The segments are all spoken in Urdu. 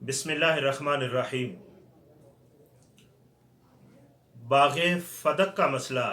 بسم اللہ الرحمن الرحیم۔ باغ فدق کا مسئلہ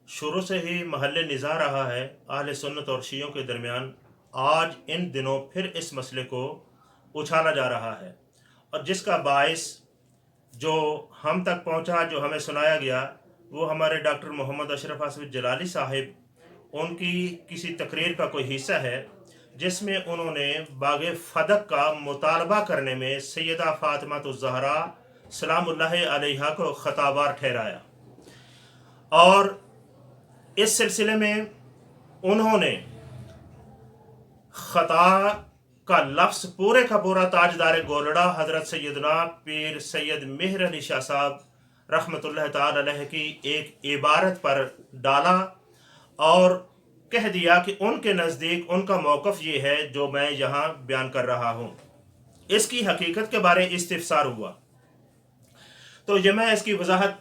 شروع سے ہی محل نزاع رہا ہے اہل سنت اور شیعوں کے درمیان۔ آج ان دنوں پھر اس مسئلے کو اچھالا جا رہا ہے، اور جس کا باعث جو ہم تک پہنچا، جو ہمیں سنایا گیا، وہ ہمارے ڈاکٹر محمد اشرف آصف جلالی صاحب ان کی کسی تقریر کا کوئی حصہ ہے، جس میں انہوں نے باغ فدق کا مطالبہ کرنے میں سیدہ فاطمہ الزہرا سلام اللہ علیہا کو خطابار ٹھہرایا، اور اس سلسلے میں انہوں نے خطا کا لفظ پورے کا پورا تاجدار گولڑا حضرت سیدنا پیر سید مہر علی شاہ صاحب رحمۃ اللہ تعالی علیہ کی ایک عبارت پر ڈالا، اور کہہ دیا کہ ان کے نزدیک ان کا موقف یہ ہے جو میں یہاں بیان کر رہا ہوں۔ اس کی حقیقت کے بارے استفسار ہوا، تو یہ میں اس کی وضاحت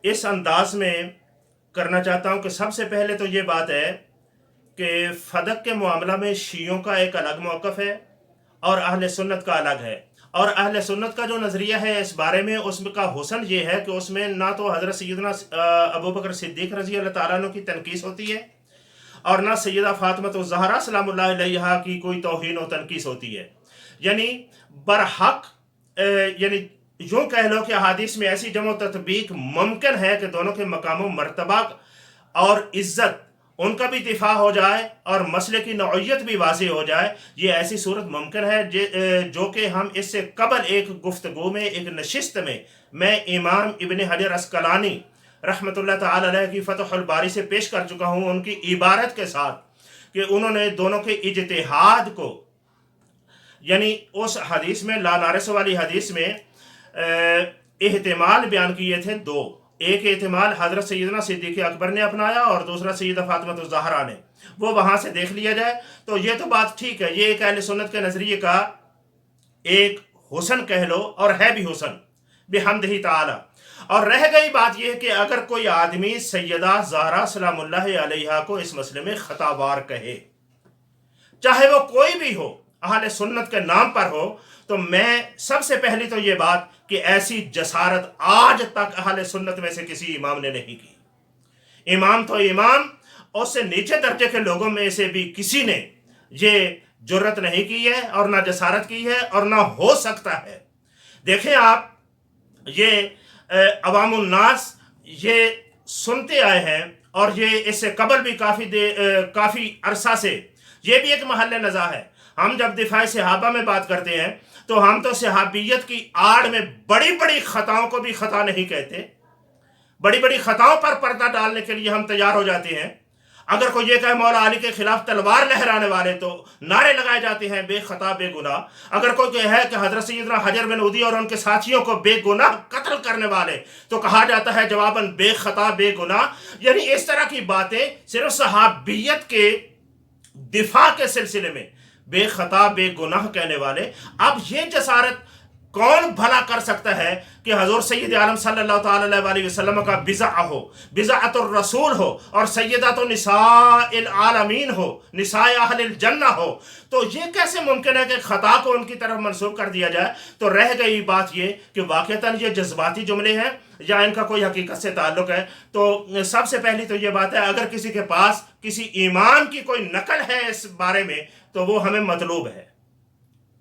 اس انداز میں کرنا چاہتا ہوں کہ سب سے پہلے تو یہ بات ہے کہ فدق کے معاملہ میں شیعوں کا ایک الگ موقف ہے اور اہل سنت کا الگ ہے، اور اہل سنت کا جو نظریہ ہے اس بارے میں، اس کا حسن یہ ہے کہ اس میں نہ تو حضرت سیدنا ابوبکر صدیق رضی اللہ تعالیٰ عنہ کی تنقیص ہوتی ہے، اور نہ سیدہ فاطمہ الزہرا سلام اللہ علیہا کی کوئی توہین و تنقیص ہوتی ہے۔ یعنی برحق یعنی یوں کہہ لو کہ احادیث میں ایسی جمع و تطبیق ممکن ہے کہ دونوں کے مقام و مرتبہ اور عزت ان کا بھی دفاع ہو جائے اور مسئلے کی نوعیت بھی واضح ہو جائے۔ یہ ایسی صورت ممکن ہے جو کہ ہم اس سے قبل ایک گفتگو میں، ایک نشست میں امام ابن حجر عسقلانی رحمۃ اللہ تعالی علیہ کی فتح الباری سے پیش کر چکا ہوں، ان کی عبارت کے ساتھ، کہ انہوں نے دونوں کے اجتہاد کو، یعنی اس حدیث میں لا نارس والی حدیث میں احتمال بیان کیے تھے دو۔ ایک احتمال حضرت سیدنا صدیق اکبر نے اپنایا اور دوسرا سیدہ فاطمہ الزہرا نے، وہ وہاں سے دیکھ لیا جائے تو یہ تو بات ٹھیک ہے، یہ ایک اہل سنت کے نظریے کا ایک حسن کہہ لو، اور ہے بھی حسن بحمدہ تعالی۔ اور رہ گئی بات یہ کہ اگر کوئی آدمی سیدہ زہرا سلام اللہ علیہا کو اس مسئلے میں خطابار کہے، چاہے وہ کوئی بھی ہو، اہل سنت کے نام پر ہو، تو میں سب سے پہلی تو یہ بات کہ ایسی جسارت آج تک اہل سنت میں سے کسی امام نے نہیں کی۔ امام تو امام، اس سے نیچے درجے کے لوگوں میں سے بھی کسی نے یہ جرت نہیں کی ہے، اور نہ جسارت کی ہے، اور نہ ہو سکتا ہے۔ دیکھیں آپ، یہ عوام الناس یہ سنتے آئے ہیں، اور یہ اس سے قبل بھی کافی عرصہ سے یہ بھی ایک محل نزاع ہے۔ ہم جب دفاع صحابہ میں بات کرتے ہیں تو ہم تو صحابیت کی آڑ میں بڑی بڑی خطاؤں کو بھی خطا نہیں کہتے، بڑی بڑی خطاؤں پر پردہ ڈالنے کے لیے ہم تیار ہو جاتے ہیں۔ اگر کوئی یہ کہے مولا علی کے خلاف تلوار لہرانے والے، تو نعرے لگائے جاتے ہیں بے خطا بے گناہ۔ اگر کوئی کہے کہ حضرت سیدنا حجر بن عدی اور ان کے ساتھیوں کو بے گناہ قتل کرنے والے، تو کہا جاتا ہے جواباً بے خطا بے گناہ۔ یعنی اس طرح کی باتیں صرف صحابیت کے دفاع کے سلسلے میں بے خطا بے گناہ کہنے والے۔ اب یہ جسارت کون بھلا کر سکتا ہے کہ حضور سید عالم صلی اللہ تعالی علیہ وسلم کا بضع ہو، بضعۃ الرسول ہو، اور سیدات نساء العالمین ہو، نساء اہل الجنہ ہو، تو یہ کیسے ممکن ہے کہ خطا کو ان کی طرف منسوب کر دیا جائے؟ تو رہ گئی بات یہ کہ واقعتاً یہ جذباتی جملے ہیں یا ان کا کوئی حقیقت سے تعلق ہے۔ تو سب سے پہلی تو یہ بات ہے، اگر کسی کے پاس کسی امام کی کوئی نقل ہے اس بارے میں تو وہ ہمیں مطلوب ہے۔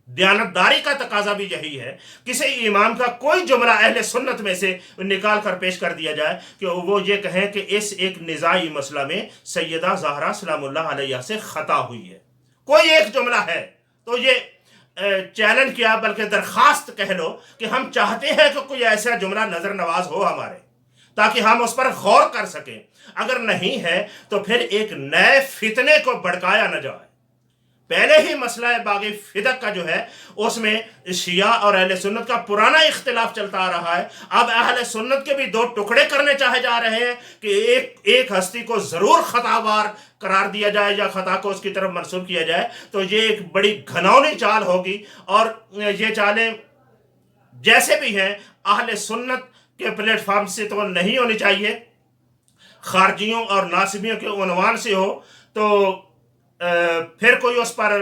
دیانتداری کا تقاضا بھی یہی ہے، کسی امام کا کوئی جملہ اہل سنت میں سے نکال کر پیش کر دیا جائے کہ وہ یہ کہیں کہ اس ایک نزاعی مسئلہ میں سیدہ زہرا سلام اللہ علیہ سے خطا ہوئی ہے۔ کوئی ایک جملہ ہے تو یہ چیلنج کیا، بلکہ درخواست کہہ لو کہ ہم چاہتے ہیں کہ کوئی ایسا جملہ نظر نواز ہو ہمارے، تاکہ ہم اس پر غور کر سکیں۔ اگر نہیں ہے تو پھر ایک نئے فتنے کو بھڑکایا نہ جائے۔ پہلے ہی مسئلہ باغ فدق کا جو ہے، اس میں شیعہ اور اہل سنت کا پرانا اختلاف چلتا آ رہا ہے۔ اب اہل سنت کے بھی دو ٹکڑے کرنے چاہے جا رہے ہیں کہ ایک ہستی کو ضرور خطاوار قرار دیا جائے یا خطا کو اس کی طرف منسوب کیا جائے، تو یہ ایک بڑی گھناؤنی چال ہوگی، اور یہ چالیں جیسے بھی ہیں اہل سنت کے پلیٹ فارم سے تو نہیں ہونی چاہیے، خارجیوں اور ناصبیوں کے عنوان سے ہو تو پھر کوئی اس پر